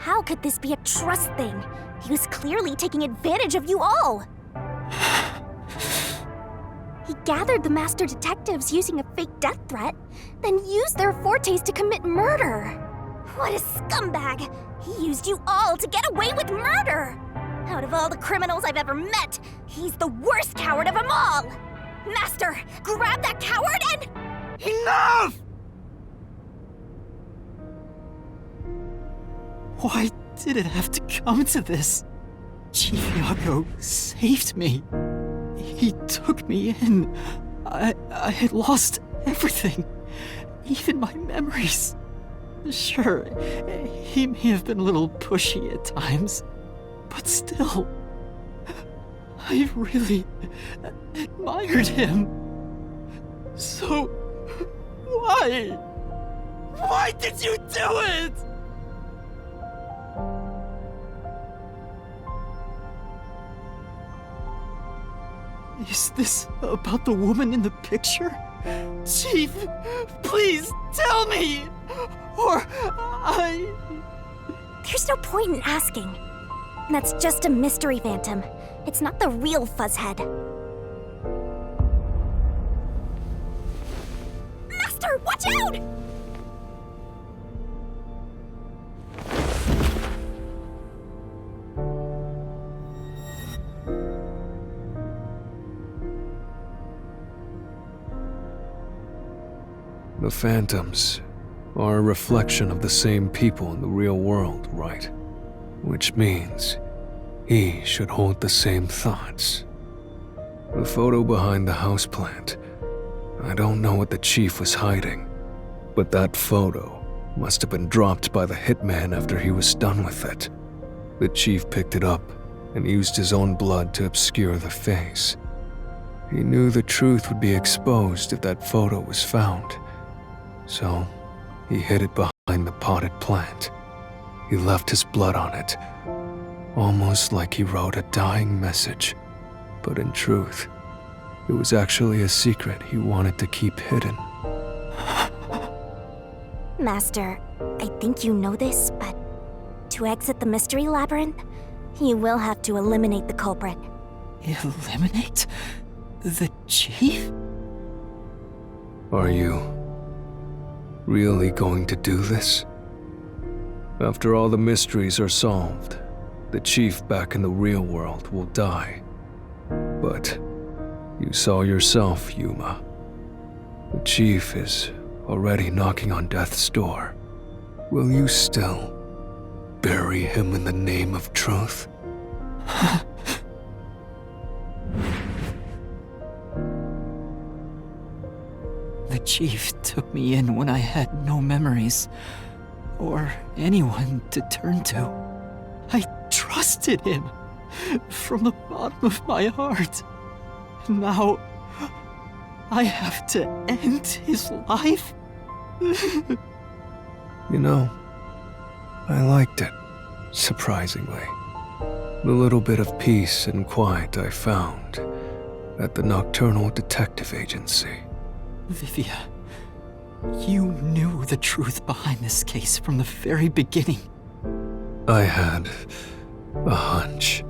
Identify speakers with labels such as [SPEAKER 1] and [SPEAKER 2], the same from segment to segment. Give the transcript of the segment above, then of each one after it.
[SPEAKER 1] How could this be a trust thing? He was clearly taking advantage of you all. He gathered the master detectives using a fake death threat, then used their fortes to commit murder. What a scumbag! He used you all to get away with murder! Out of all the criminals I've ever met, he's the worst coward of them all! Master, grab that coward and...
[SPEAKER 2] Enough! Why did it have to come to this? Chief Iago saved me. He took me in. I had lost everything, even my memories. Sure, he may have been a little pushy at times, but still, I really admired him. So, why? Why did you do it? Is this about the woman in the picture? Chief, please tell me! Or
[SPEAKER 1] There's no point in asking. That's just a mystery phantom. It's not the real Fuzzhead. Master, watch out!
[SPEAKER 3] The phantoms are a reflection of the same people in the real world, right? Which means he should hold the same thoughts. The photo behind the houseplant, I don't know what the chief was hiding, but that photo must have been dropped by the hitman after he was done with it. The chief picked it up and used his own blood to obscure the face. He knew the truth would be exposed if that photo was found. So, he hid it behind the potted plant. He left his blood on it, almost like he wrote a dying message. But in truth, it was actually a secret he wanted to keep hidden.
[SPEAKER 1] Master, I think you know this, but to exit the mystery labyrinth, you will have to eliminate the culprit.
[SPEAKER 2] eliminate the chief?
[SPEAKER 3] Are you really going to do this? After all the mysteries are solved, the chief back in the real world will die. But you saw yourself, Yuma. The chief is already knocking on death's door. Will you still bury him in the name of truth?
[SPEAKER 2] The chief took me in when I had no memories, or anyone to turn to. I trusted him from the bottom of my heart. Now, I have to end his life?
[SPEAKER 3] You know, I liked it, surprisingly. The little bit of peace and quiet I found at the Nocturnal Detective Agency.
[SPEAKER 2] Vivia, you knew the truth behind this case from the very beginning.
[SPEAKER 3] I had a hunch.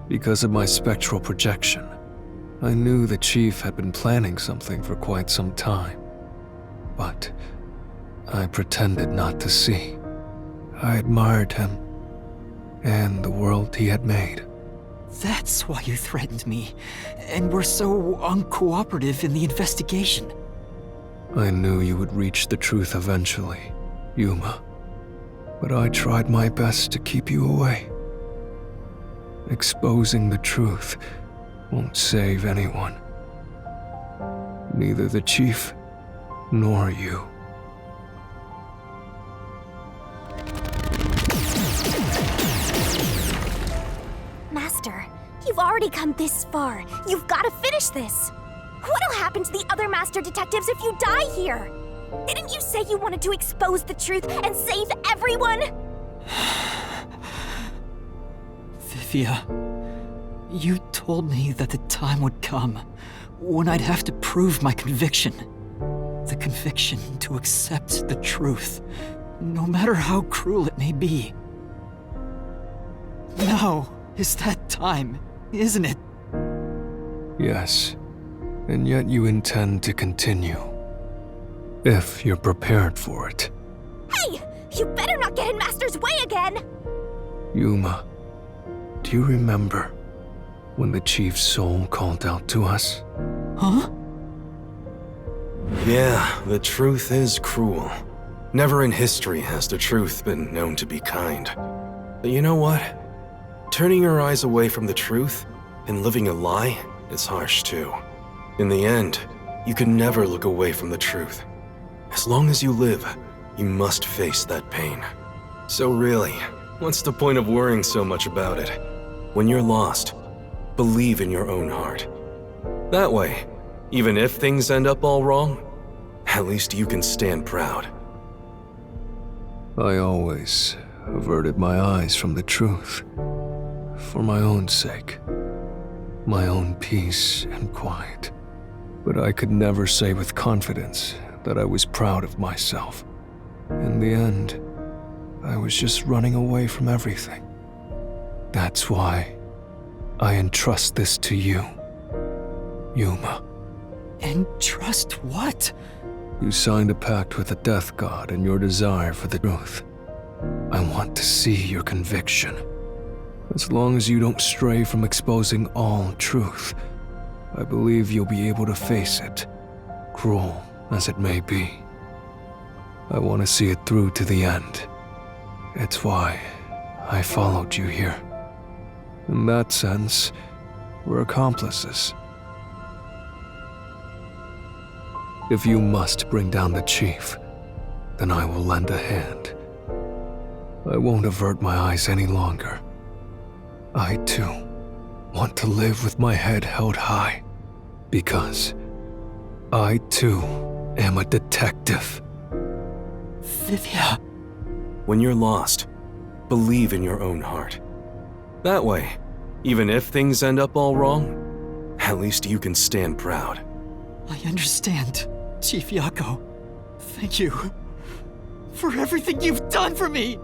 [SPEAKER 3] Because of my spectral projection, I knew the chief had been planning something for quite some time. But I pretended not to see. I admired him and the world he had made.
[SPEAKER 2] That's why you threatened me, and were so uncooperative in the investigation.
[SPEAKER 3] I knew you would reach the truth eventually, Yuma. But I tried my best to keep you away. Exposing the truth won't save anyone. Neither the chief nor you.
[SPEAKER 1] Master, you've already come this far. You've got to finish this. What'll happen to the other master detectives if you die here? Didn't you say you wanted to expose the truth and save everyone?
[SPEAKER 2] Vivia, you told me that the time would come when I'd have to prove my conviction. The conviction to accept the truth, no matter how cruel it may be. Now is that time, isn't it?
[SPEAKER 3] Yes, and yet you intend to continue. If you're prepared for it.
[SPEAKER 1] Hey! You better not get in Master's way again!
[SPEAKER 3] Yuma, do you remember when the Chief's soul called out to us?
[SPEAKER 2] Huh?
[SPEAKER 4] Yeah, the truth is cruel. Never in history has the truth been known to be kind. But you know what? Turning your eyes away from the truth and living a lie is harsh too. In the end, you can never look away from the truth. As long as you live, you must face that pain. So really, what's the point of worrying so much about it? When you're lost, believe in your own heart. That way, even if things end up all wrong, at least you can stand proud.
[SPEAKER 3] I always averted my eyes from the truth. For my own sake. My own peace and quiet. But I could never say with confidence that I was proud of myself. In the end, I was just running away from everything. That's why I entrust this to you, Yuma.
[SPEAKER 2] Entrust what?
[SPEAKER 3] You signed a pact with the Death God in your desire for the truth. I want to see your conviction. As long as you don't stray from exposing all truth, I believe you'll be able to face it, cruel as it may be. I want to see it through to the end. It's why I followed you here. In that sense, we're accomplices. If you must bring down the Chief, then I will lend a hand. I won't avert my eyes any longer. I, too, want to live with my head held high, because I, too, am a detective.
[SPEAKER 2] Vivia.
[SPEAKER 4] When you're lost, believe in your own heart. That way, even if things end up all wrong, at least you can stand proud.
[SPEAKER 2] I understand, Chief Yako. Thank you for everything you've done for me.